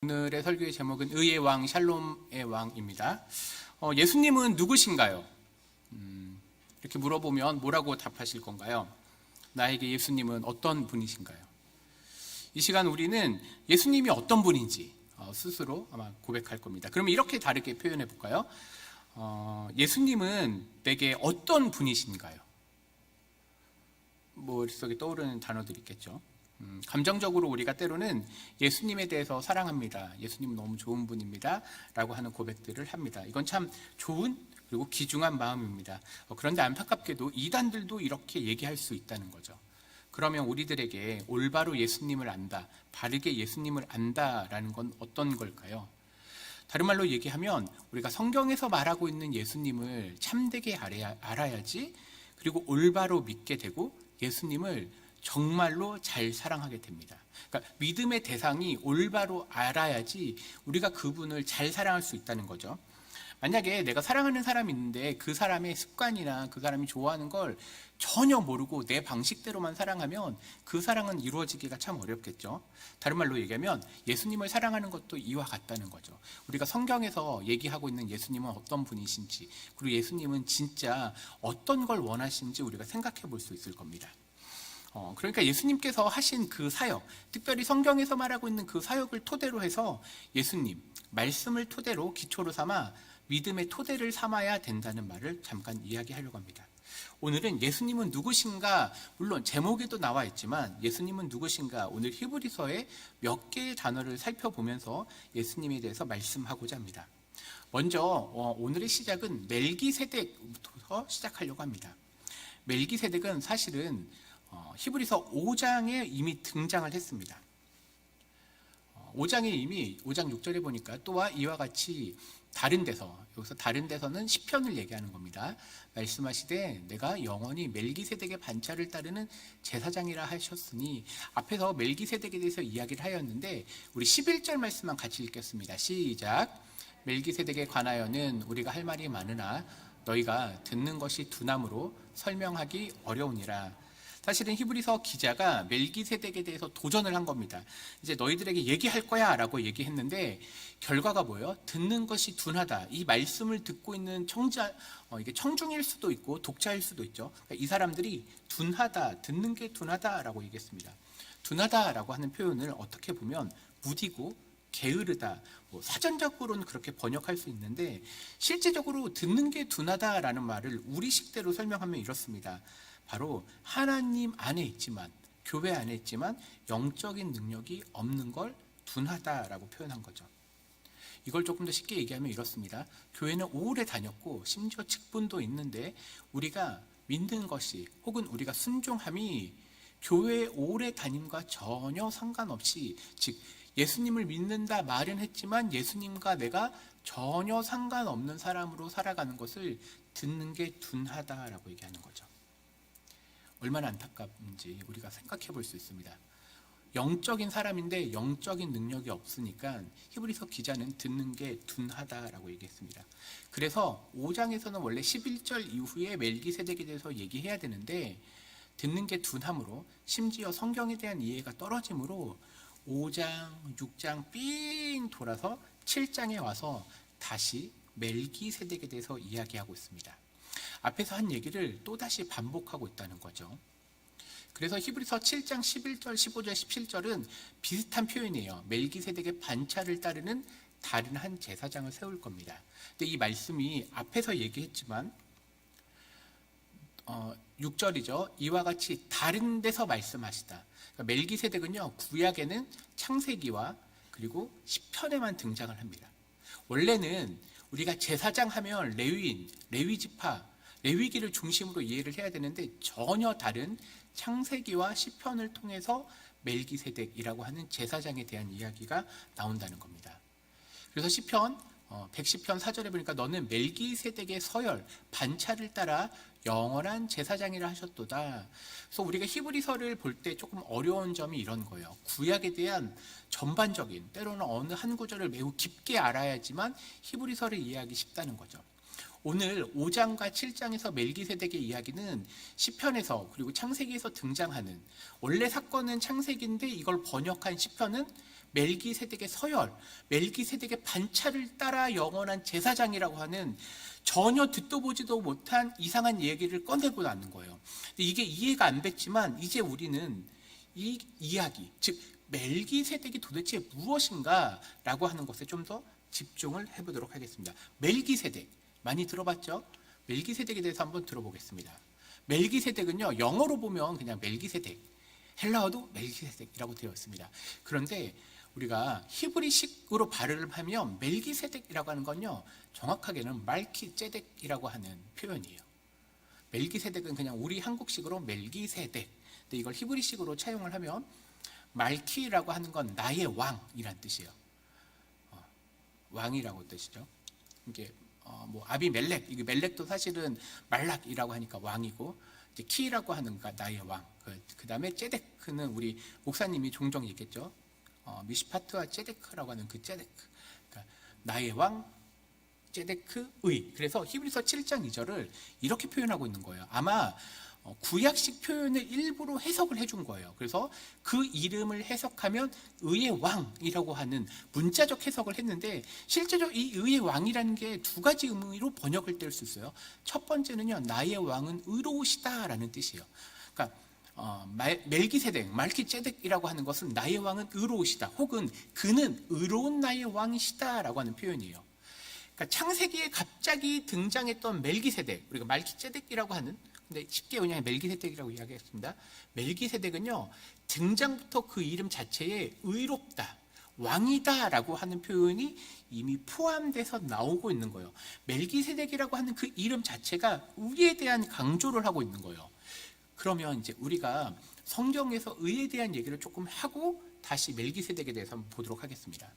오늘의 설교의 제목은 의의 왕, 샬롬의 왕입니다. 예수님은 누구신가요? 이렇게 물어보면 뭐라고 답하실 건가요? 나에게 예수님은 어떤 분이신가요? 이 시간 우리는 예수님이 어떤 분인지 스스로 아마 고백할 겁니다. 그러면 이렇게 다르게 표현해 볼까요? 예수님은 내게 어떤 분이신가요? 머릿속에 떠오르는 단어들이 있겠죠. 감정적으로 우리가 때로는 예수님에 대해서 사랑합니다, 예수님은 너무 좋은 분입니다 라고 하는 고백들을 합니다. 이건 참 좋은 그리고 귀중한 마음입니다. 그런데 안타깝게도 이단들도 이렇게 얘기할 수 있다는 거죠. 그러면 우리들에게 올바로 예수님을 안다, 바르게 예수님을 안다라는 건 어떤 걸까요? 다른 말로 얘기하면 우리가 성경에서 말하고 있는 예수님을 참되게 알아야지, 그리고 올바로 믿게 되고 예수님을 정말로 잘 사랑하게 됩니다. 그러니까 믿음의 대상이 올바로 알아야지 우리가 그분을 잘 사랑할 수 있다는 거죠. 만약에 내가 사랑하는 사람이 있는데 그 사람의 습관이나 그 사람이 좋아하는 걸 전혀 모르고 내 방식대로만 사랑하면 그 사랑은 이루어지기가 참 어렵겠죠. 다른 말로 얘기하면 예수님을 사랑하는 것도 이와 같다는 거죠. 우리가 성경에서 얘기하고 있는 예수님은 어떤 분이신지, 그리고 예수님은 진짜 어떤 걸 원하시는지 우리가 생각해 볼 수 있을 겁니다. 그러니까 예수님께서 하신 그 사역, 특별히 성경에서 말하고 있는 그 사역을 토대로 해서 예수님, 말씀을 토대로 기초로 삼아 믿음의 토대를 삼아야 된다는 말을 잠깐 이야기하려고 합니다. 오늘은 예수님은 누구신가, 물론 제목에도 나와 있지만 예수님은 누구신가, 오늘 히브리서의 몇 개의 단어를 살펴보면서 예수님에 대해서 말씀하고자 합니다. 먼저 오늘의 시작은 멜기세덱부터 시작하려고 합니다. 멜기세덱은 사실은 히브리서 5장에 이미 등장을 했습니다. 5장에 이미 5장 6절에 보니까 또한 이와 같이 다른 데서, 여기서 다른 데서는 시편을 얘기하는 겁니다. 말씀하시되 내가 영원히 멜기세덱의 반차를 따르는 제사장이라 하셨으니, 앞에서 멜기세덱에 대해서 이야기를 하였는데 우리 11절 말씀만 같이 읽겠습니다. 시작. 멜기세덱에 관하여는 우리가 할 말이 많으나 너희가 듣는 것이 둔함으로 설명하기 어려우니라. 사실은 히브리서 기자가 멜기세덱에 대해서 도전을 한 겁니다. 이제 너희들에게 얘기할 거야 라고 얘기했는데 결과가 뭐예요? 듣는 것이 둔하다. 이 말씀을 듣고 있는 이게 청중일 수도 있고 독자일 수도 있죠. 그러니까 이 사람들이 둔하다, 듣는 게 둔하다 라고 얘기했습니다. 둔하다 라고 하는 표현을 어떻게 보면 무디고 게으르다, 사전적으로는 그렇게 번역할 수 있는데 실제적으로 듣는 게 둔하다라는 말을 우리식대로 설명하면 이렇습니다. 바로 하나님 안에 있지만, 교회 안에 있지만 영적인 능력이 없는 걸 둔하다라고 표현한 거죠. 이걸 조금 더 쉽게 얘기하면 이렇습니다. 교회는 오래 다녔고 심지어 직분도 있는데 우리가 믿는 것이, 혹은 우리가 순종함이 교회에 오래 다님과 전혀 상관없이, 즉 예수님을 믿는다 말은 했지만 예수님과 내가 전혀 상관없는 사람으로 살아가는 것을 듣는 게 둔하다라고 얘기하는 거죠. 얼마나 안타깝은지 우리가 생각해 볼 수 있습니다. 영적인 사람인데 영적인 능력이 없으니까 히브리서 기자는 듣는 게 둔하다라고 얘기했습니다. 그래서 5장에서는 원래 11절 이후에 멜기세덱에 대해서 얘기해야 되는데 듣는 게 둔함으로, 심지어 성경에 대한 이해가 떨어지므로 5장, 6장 삥 돌아서 7장에 와서 다시 멜기세덱에 대해서 이야기하고 있습니다. 앞에서 한 얘기를 또다시 반복하고 있다는 거죠. 그래서 히브리서 7장 11절, 15절, 17절은 비슷한 표현이에요. 멜기세덱의 반차를 따르는 다른 한 제사장을 세울 겁니다. 근데 이 말씀이 앞에서 얘기했지만 6절이죠. 이와 같이 다른 데서 말씀하시다. 그러니까 멜기세덱은요, 구약에는 창세기와 그리고 시편에만 등장을 합니다. 원래는 우리가 제사장 하면 레위인, 레위지파, 레위기를 중심으로 이해를 해야 되는데 전혀 다른 창세기와 시편을 통해서 멜기세덱이라고 하는 제사장에 대한 이야기가 나온다는 겁니다. 그래서 시편 110편 4절에 보니까 너는 멜기세덱의 서열, 반차를 따라 영원한 제사장이라 하셨도다. 그래서 우리가 히브리서를 볼 때 조금 어려운 점이 이런 거예요. 구약에 대한 전반적인, 때로는 어느 한 구절을 매우 깊게 알아야지만 히브리서를 이해하기 쉽다는 거죠. 오늘 5장과 7장에서 멜기세덱의 이야기는 시편에서 그리고 창세기에서 등장하는, 원래 사건은 창세기인데 이걸 번역한 시편은 멜기세덱의 서열, 멜기세덱의 반차를 따라 영원한 제사장이라고 하는 전혀 듣도 보지도 못한 이상한 얘기를 꺼내고 나는 거예요. 이게 이해가 안 됐지만 이제 우리는 이 이야기, 즉 멜기세덱이 도대체 무엇인가 라고 하는 것에 좀 더 집중을 해보도록 하겠습니다. 멜기세덱 많이 들어봤죠? 멜기세덱에 대해서 한번 들어보겠습니다. 멜기세덱은요, 영어로 보면 그냥 멜기세덱, 헬라어도 멜기세덱이라고 되어 있습니다. 그런데 우리가 히브리식으로 발음을 하면 멜기세덱이라고 하는 건요, 정확하게는 말키ጼ덱이라고 하는 표현이에요. 멜기세덱은 그냥 우리 한국식으로 멜기세덱, 근데 이걸 히브리식으로 차용을 하면 말키라고 하는 건 나의 왕이란 뜻이에요. 왕이라고 뜻이죠. 이게 뭐 아비멜렉, 이게 멜렉도 사실은 말락이라고 하니까 왕이고, 이제 키라고 하는 가 나의 왕. 그 다음에 ጼ데크는 우리 목사님이 종종 얘기했죠. 미시파트와 ጼ데크라고 하는 그 ጼ데크. 그러니까 나의 왕, ጼ데크의. 그래서 히브리서 7장 2절을 이렇게 표현하고 있는 거예요. 아마 구약식 표현을 일부러 해석을 해준 거예요. 그래서 그 이름을 해석하면 의의 왕이라고 하는 문자적 해석을 했는데, 실제로 이 의의 왕이라는 게 두 가지 의미로 번역을 뗄 수 있어요. 첫 번째는요, 나의 왕은 의로우시다라는 뜻이에요. 그러니까 멜기세덱, 말키ጼ덱이라고 하는 것은 나의 왕은 의로우시다, 혹은 그는 의로운 나의 왕이시다라고 하는 표현이에요. 그러니까 창세기에 갑자기 등장했던 멜기세덱, 우리가 말키ጼ덱이라고 하는, 근데 쉽게 그냥 멜기세덱이라고 이야기했습니다. 멜기세덱은요, 등장부터 그 이름 자체에 의롭다, 왕이다라고 하는 표현이 이미 포함돼서 나오고 있는 거예요. 멜기세덱이라고 하는 그 이름 자체가 의에 대한 강조를 하고 있는 거예요. 그러면 이제 우리가 성경에서 의에 대한 얘기를 조금 하고 다시 멜기세덱에 대해서 한번 보도록 하겠습니다.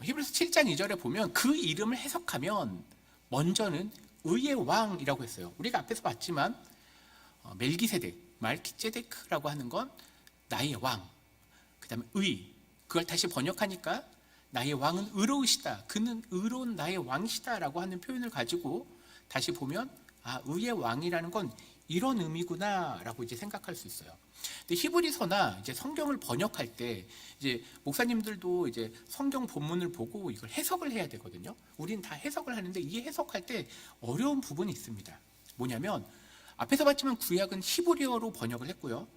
히브리서 7장 2절에 보면 그 이름을 해석하면 먼저는 의의 왕이라고 했어요. 우리가 앞에서 봤지만 멜기세덱, 말키ጼ데크라고 하는 건 나의 왕, 그 다음에 의, 그걸 다시 번역하니까 나의 왕은 의로우시다, 그는 의로운 나의 왕이시다 라고 하는 표현을 가지고 다시 보면 의의 왕이라는 건 이런 의미구나 라고 이제 생각할 수 있어요. 근데 히브리서나 이제 성경을 번역할 때 이제 목사님들도 이제 성경 본문을 보고 이걸 해석을 해야 되거든요. 우리는 다 해석을 하는데 이 해석할 때 어려운 부분이 있습니다. 뭐냐면 앞에서 봤지만 구약은 히브리어로 번역을 했고요,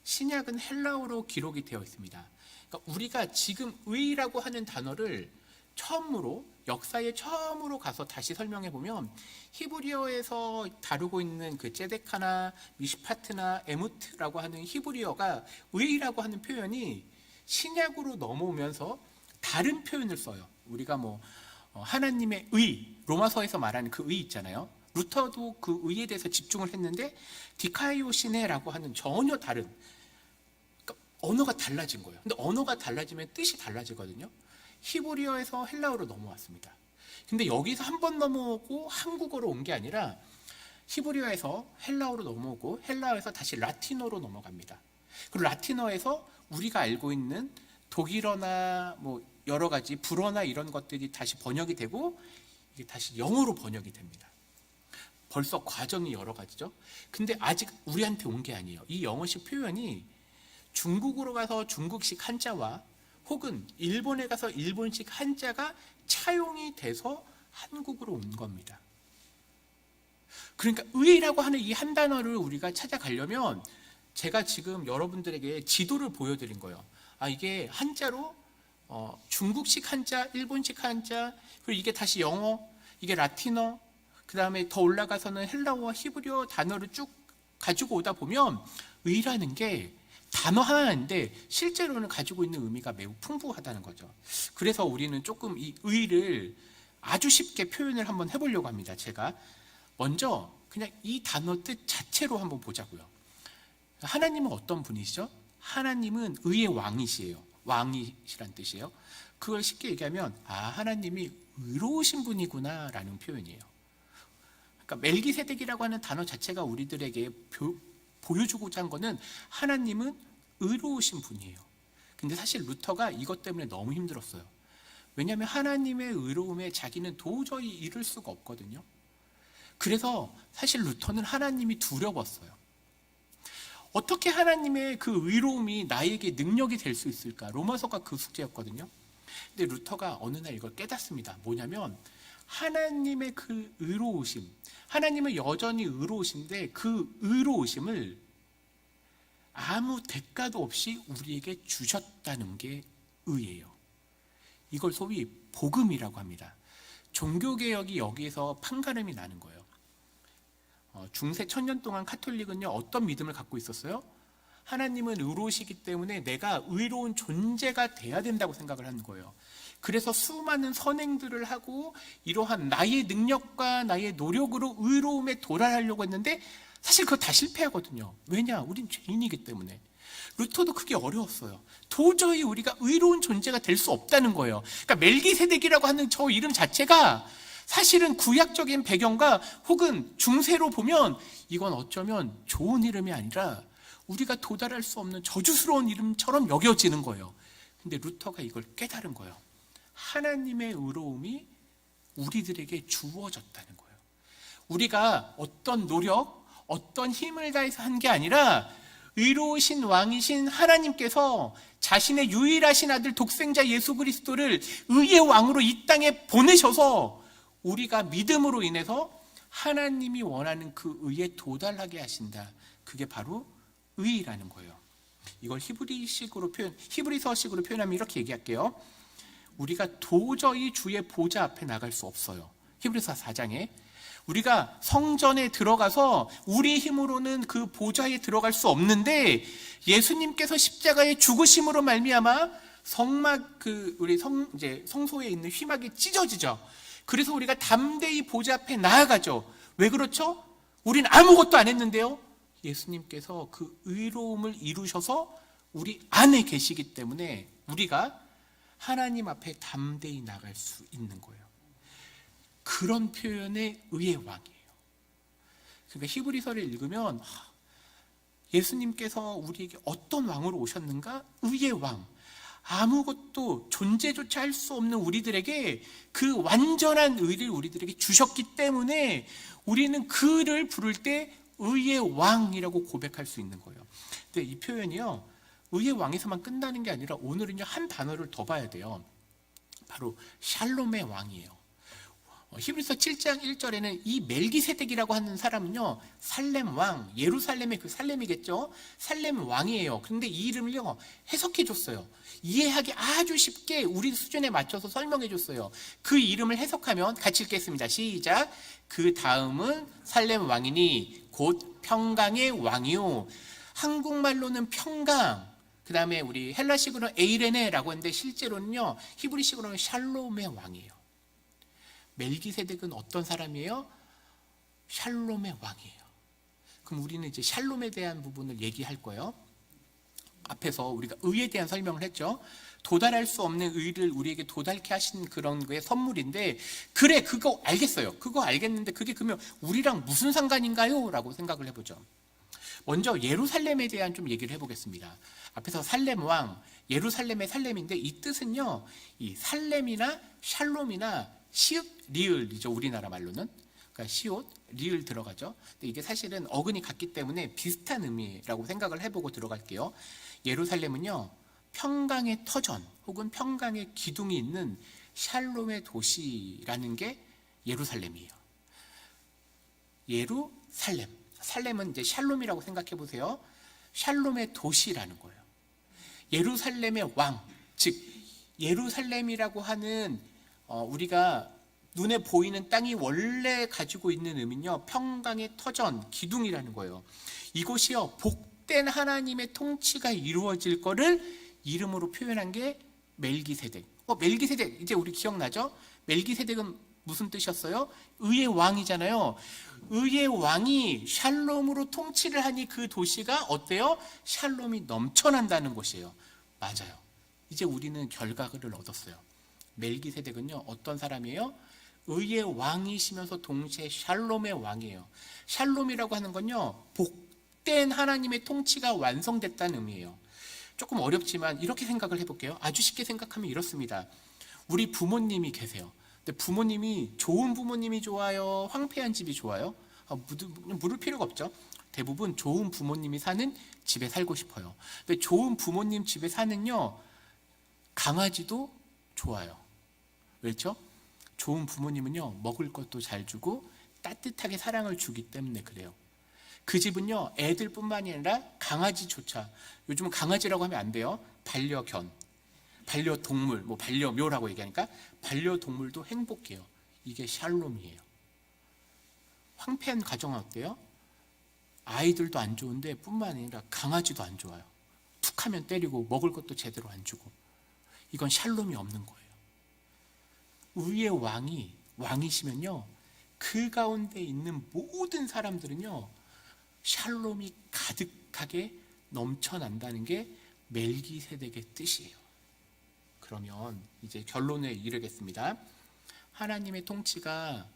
신약은 헬라어로 기록이 되어 있습니다. 그러니까 우리가 지금 의라고 하는 단어를 처음으로, 역사에 처음으로 가서 다시 설명해 보면 히브리어에서 다루고 있는 그 ጼ데카나 미시파트나 에무트라고 하는 히브리어가 의라고 하는 표현이 신약으로 넘어오면서 다른 표현을 써요. 우리가 뭐 하나님의 의, 로마서에서 말하는 그 의 있잖아요. 루터도 그 의에 대해서 집중을 했는데 디카이오시네라고 하는 전혀 다른, 그러니까 언어가 달라진 거예요. 근데 언어가 달라지면 뜻이 달라지거든요. 히브리어에서 헬라어로 넘어왔습니다. 근데 여기서 한 번 넘어오고 한국어로 온 게 아니라 히브리어에서 헬라어로 넘어오고 헬라어에서 다시 라틴어로 넘어갑니다. 그리고 라틴어에서 우리가 알고 있는 독일어나 뭐 여러 가지 불어나 이런 것들이 다시 번역이 되고 이게 다시 영어로 번역이 됩니다. 벌써 과정이 여러 가지죠. 근데 아직 우리한테 온 게 아니에요. 이 영어식 표현이 중국으로 가서 중국식 한자와 혹은 일본에 가서 일본식 한자가 차용이 돼서 한국으로 온 겁니다. 그러니까 의라고 하는 이 한 단어를 우리가 찾아가려면 제가 지금 여러분들에게 지도를 보여드린 거예요. 이게 한자로 중국식 한자, 일본식 한자, 그리고 이게 다시 영어, 이게 라틴어, 그 다음에 더 올라가서는 헬라어와 히브리어 단어를 쭉 가지고 오다 보면 의라는 게 단어 하나인데 실제로는 가지고 있는 의미가 매우 풍부하다는 거죠. 그래서 우리는 조금 이 의를 아주 쉽게 표현을 한번 해보려고 합니다. 제가 먼저 그냥 이 단어 뜻 자체로 한번 보자고요. 하나님은 어떤 분이시죠? 하나님은 의의 왕이시에요. 왕이시란 뜻이에요. 그걸 쉽게 얘기하면 하나님이 의로우신 분이구나 라는 표현이에요. 그러니까 멜기세덱이라고 하는 단어 자체가 우리들에게 보여주고자 한 거는 하나님은 의로우신 분이에요. 근데 사실 루터가 이것 때문에 너무 힘들었어요. 왜냐하면 하나님의 의로움에 자기는 도저히 이를 수가 없거든요. 그래서 사실 루터는 하나님이 두려웠어요. 어떻게 하나님의 그 의로움이 나에게 능력이 될 수 있을까? 로마서가 그 숙제였거든요. 근데 루터가 어느 날 이걸 깨닫습니다. 뭐냐면 하나님의 그 의로우심, 하나님은 여전히 의로우신데 그 의로우심을 아무 대가도 없이 우리에게 주셨다는 게 의예요. 이걸 소위 복음이라고 합니다. 종교개혁이 여기에서 판가름이 나는 거예요. 중세 1000년 동안 카톨릭은요, 어떤 믿음을 갖고 있었어요? 하나님은 의로우시기 때문에 내가 의로운 존재가 돼야 된다고 생각을 하는 거예요. 그래서 수많은 선행들을 하고 이러한 나의 능력과 나의 노력으로 의로움에 도달하려고 했는데 사실 그거 다 실패하거든요. 왜냐? 우린 죄인이기 때문에. 루터도 그게 어려웠어요. 도저히 우리가 의로운 존재가 될 수 없다는 거예요. 그러니까 멜기세덱이라고 하는 저 이름 자체가 사실은 구약적인 배경과 혹은 중세로 보면 이건 어쩌면 좋은 이름이 아니라 우리가 도달할 수 없는 저주스러운 이름처럼 여겨지는 거예요. 근데 루터가 이걸 깨달은 거예요. 하나님의 의로움이 우리들에게 주어졌다는 거예요. 우리가 어떤 노력, 어떤 힘을 다해서 한 게 아니라 의로우신 왕이신 하나님께서 자신의 유일하신 아들 독생자 예수 그리스도를 의의 왕으로 이 땅에 보내셔서 우리가 믿음으로 인해서 하나님이 원하는 그 의에 도달하게 하신다. 그게 바로 의라는 거예요. 이걸 히브리서식으로 표현하면 이렇게 얘기할게요. 우리가 도저히 주의 보좌 앞에 나갈 수 없어요. 히브리서 4장에 우리가 성전에 들어가서 우리 힘으로는 그 보좌에 들어갈 수 없는데 예수님께서 십자가의 죽으심으로 말미암아 성막 이제 성소에 있는 휘막이 찢어지죠. 그래서 우리가 담대히 보좌 앞에 나아가죠. 왜 그렇죠? 우린 아무것도 안 했는데요. 예수님께서 그 의로움을 이루셔서 우리 안에 계시기 때문에 우리가 하나님 앞에 담대히 나갈 수 있는 거예요. 그런 표현의 의의 왕이에요. 그러니까 히브리서를 읽으면 예수님께서 우리에게 어떤 왕으로 오셨는가? 의의 왕. 아무것도 존재조차 할 수 없는 우리들에게 그 완전한 의를 우리들에게 주셨기 때문에 우리는 그를 부를 때 의의 왕이라고 고백할 수 있는 거예요. 근데 이 표현이요, 의의 왕에서만 끝나는 게 아니라 오늘은요 한 단어를 더 봐야 돼요. 바로 샬롬의 왕이에요. 히브리서 7장 1절에는 이 멜기세덱이라고 하는 사람은요 살렘 왕, 예루살렘의 그 살렘이겠죠. 살렘 왕이에요. 그런데 이 이름을요 해석해 줬어요. 이해하기 아주 쉽게 우리 수준에 맞춰서 설명해 줬어요. 그 이름을 해석하면 같이 읽겠습니다. 시작. 그 다음은 살렘 왕이니 곧 평강의 왕이요. 한국말로는 평강, 그 다음에 우리 헬라식으로는 에이레네라고 하는데 실제로는요 히브리식으로는 샬롬의 왕이에요. 멜기세덱은 어떤 사람이에요? 샬롬의 왕이에요. 그럼 우리는 이제 샬롬에 대한 부분을 얘기할 거예요. 앞에서 우리가 의에 대한 설명을 했죠. 도달할 수 없는 의를 우리에게 도달케 하신 그런 거의 선물인데, 그래 그거 알겠어요. 그거 알겠는데 그게 그러면 우리랑 무슨 상관인가요? 라고 생각을 해보죠. 먼저 예루살렘에 대한 좀 얘기를 해보겠습니다. 앞에서 살렘 왕, 예루살렘의 살렘인데 이 뜻은요, 이 살렘이나 샬롬이나 시읒, 리을이죠. 우리나라 말로는. 그러니까 시옷, 리을 들어가죠. 근데 이게 사실은 어근이 같기 때문에 비슷한 의미라고 생각을 해보고 들어갈게요. 예루살렘은요, 평강의 터전 혹은 평강의 기둥이 있는 샬롬의 도시라는 게 예루살렘이에요. 예루살렘. 살렘은 이제 샬롬이라고 생각해 보세요. 샬롬의 도시라는 거예요. 예루살렘의 왕, 즉 예루살렘이라고 하는 우리가 눈에 보이는 땅이 원래 가지고 있는 의미는요, 평강의 터전, 기둥이라는 거예요. 이곳이요, 복된 하나님의 통치가 이루어질 거를 이름으로 표현한 게 멜기세덱. 멜기세덱, 이제 우리 기억나죠? 멜기세덱은 무슨 뜻이었어요? 의의 왕이잖아요. 의의 왕이 샬롬으로 통치를 하니 그 도시가 어때요? 샬롬이 넘쳐난다는 곳이에요. 맞아요. 이제 우리는 결과를 얻었어요. 멜기세덱은요 어떤 사람이에요? 의의 왕이시면서 동시에 샬롬의 왕이에요. 샬롬이라고 하는 건요 복된 하나님의 통치가 완성됐다는 의미예요. 조금 어렵지만 이렇게 생각을 해볼게요. 아주 쉽게 생각하면 이렇습니다. 우리 부모님이 계세요. 근데 부모님이 좋은 부모님이 좋아요? 황폐한 집이 좋아요? 물을 필요가 없죠. 대부분 좋은 부모님이 사는 집에 살고 싶어요. 근데 좋은 부모님 집에 사는요, 강아지도 좋아요. 왜죠? 좋은 부모님은요, 먹을 것도 잘 주고 따뜻하게 사랑을 주기 때문에 그래요. 그 집은요, 애들뿐만이 아니라 강아지조차, 요즘은 강아지라고 하면 안 돼요. 반려견, 반려동물, 반려묘라고 얘기하니까 반려동물도 행복해요. 이게 샬롬이에요. 황폐한 가정은 어때요? 아이들도 안 좋은데 뿐만 아니라 강아지도 안 좋아요. 툭하면 때리고 먹을 것도 제대로 안 주고. 이건 샬롬이 없는 거예요. 위의 왕이시면요, 그 가운데 있는 모든 사람들은요, 샬롬이 가득하게 넘쳐난다는 게 멜기세덱의 뜻이에요. 그러면 이제 결론에 이르겠습니다. 하나님의 통치가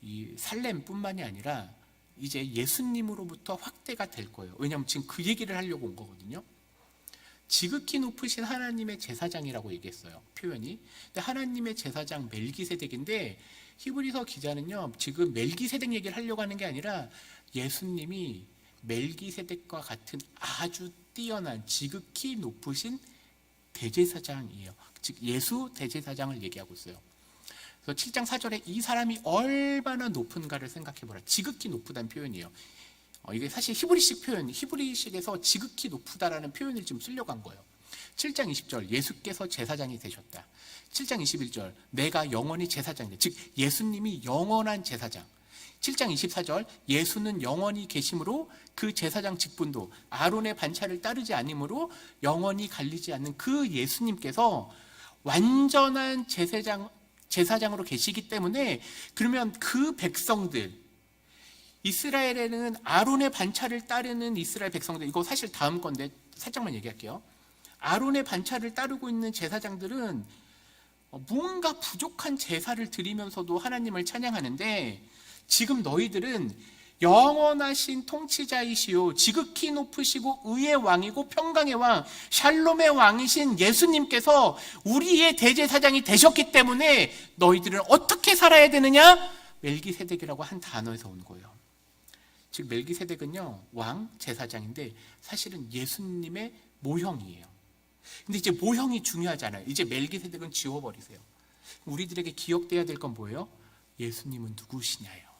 이 살렘뿐만이 아니라 이제 예수님으로부터 확대가 될 거예요. 왜냐하면 지금 그 얘기를 하려고 온 거거든요. 지극히 높으신 하나님의 제사장이라고 얘기했어요, 표현이. 근데 하나님의 제사장 멜기세덱인데 히브리서 기자는요, 지금 멜기세덱 얘기를 하려고 하는 게 아니라 예수님이 멜기세덱과 같은 아주 뛰어난 지극히 높으신 대제사장이에요. 즉 예수 대제사장을 얘기하고 있어요. 그래서 7장 4절에 이 사람이 얼마나 높은가를 생각해 보라. 지극히 높다는 표현이에요. 이게 사실 히브리식 표현, 히브리식에서 지극히 높다라는 표현을 지금 쓰려고 한 거예요. 7장 20절 예수께서 제사장이 되셨다. 7장 21절 내가 영원히 제사장이다. 즉 예수님이 영원한 제사장. 7장 24절 예수는 영원히 계심으로 그 제사장 직분도 아론의 반차를 따르지 않으므로 영원히 갈리지 않는 그 예수님께서 완전한 제사장으로 계시기 때문에, 그러면 그 백성들, 이스라엘에는 아론의 반차를 따르는 이스라엘 백성들, 이거 사실 다음 건데 살짝만 얘기할게요. 아론의 반차를 따르고 있는 제사장들은 무언가 부족한 제사를 드리면서도 하나님을 찬양하는데, 지금 너희들은 영원하신 통치자이시오 지극히 높으시고 의의 왕이고 평강의 왕 샬롬의 왕이신 예수님께서 우리의 대제사장이 되셨기 때문에 너희들은 어떻게 살아야 되느냐? 멜기세덱이라고 한 단어에서 온 거예요. 즉 멜기세덱은요, 왕, 제사장인데 사실은 예수님의 모형이에요. 근데 이제 모형이 중요하잖아요. 이제 멜기세덱은 지워버리세요. 우리들에게 기억돼야 될 건 뭐예요? 예수님은 누구시냐요.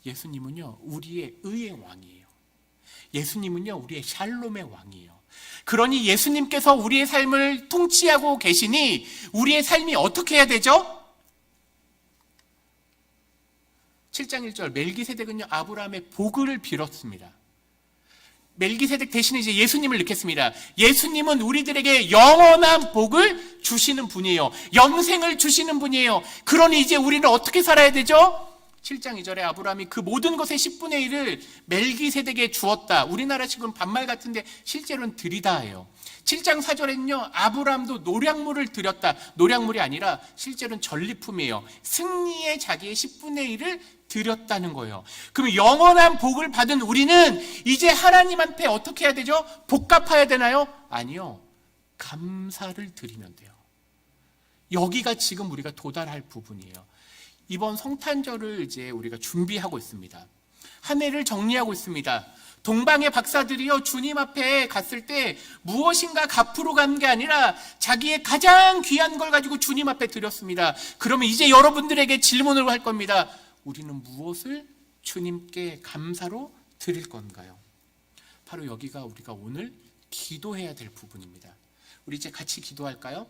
예수님은요, 우리의 의의 왕이에요. 예수님은요, 우리의 샬롬의 왕이에요. 그러니 예수님께서 우리의 삶을 통치하고 계시니 우리의 삶이 어떻게 해야 되죠? 7장 1절 멜기세덱은요, 아브라함의 복을 빌었습니다. 멜기세덱 대신에 이제 예수님을 넣겠습니다. 예수님은 우리들에게 영원한 복을 주시는 분이에요. 영생을 주시는 분이에요. 그러니 이제 우리는 어떻게 살아야 되죠? 7장 2절에 아브라함이 그 모든 것의 10분의 1을 멜기세덱에 주었다. 우리나라 식으로는 반말 같은데 실제로는 드리다예요. 7장 4절에는요, 아브라함도 노량물을 드렸다. 노량물이 아니라 실제로는 전리품이에요. 승리의 자기의 10분의 1을 드렸다는 거예요. 그럼 영원한 복을 받은 우리는 이제 하나님한테 어떻게 해야 되죠? 복 갚아야 되나요? 아니요. 감사를 드리면 돼요. 여기가 지금 우리가 도달할 부분이에요. 이번 성탄절을 이제 우리가 준비하고 있습니다. 한 해를 정리하고 있습니다. 동방의 박사들이요, 주님 앞에 갔을 때 무엇인가 갚으러 간 게 아니라 자기의 가장 귀한 걸 가지고 주님 앞에 드렸습니다. 그러면 이제 여러분들에게 질문을 할 겁니다. 우리는 무엇을 주님께 감사로 드릴 건가요? 바로 여기가 우리가 오늘 기도해야 될 부분입니다. 우리 이제 같이 기도할까요?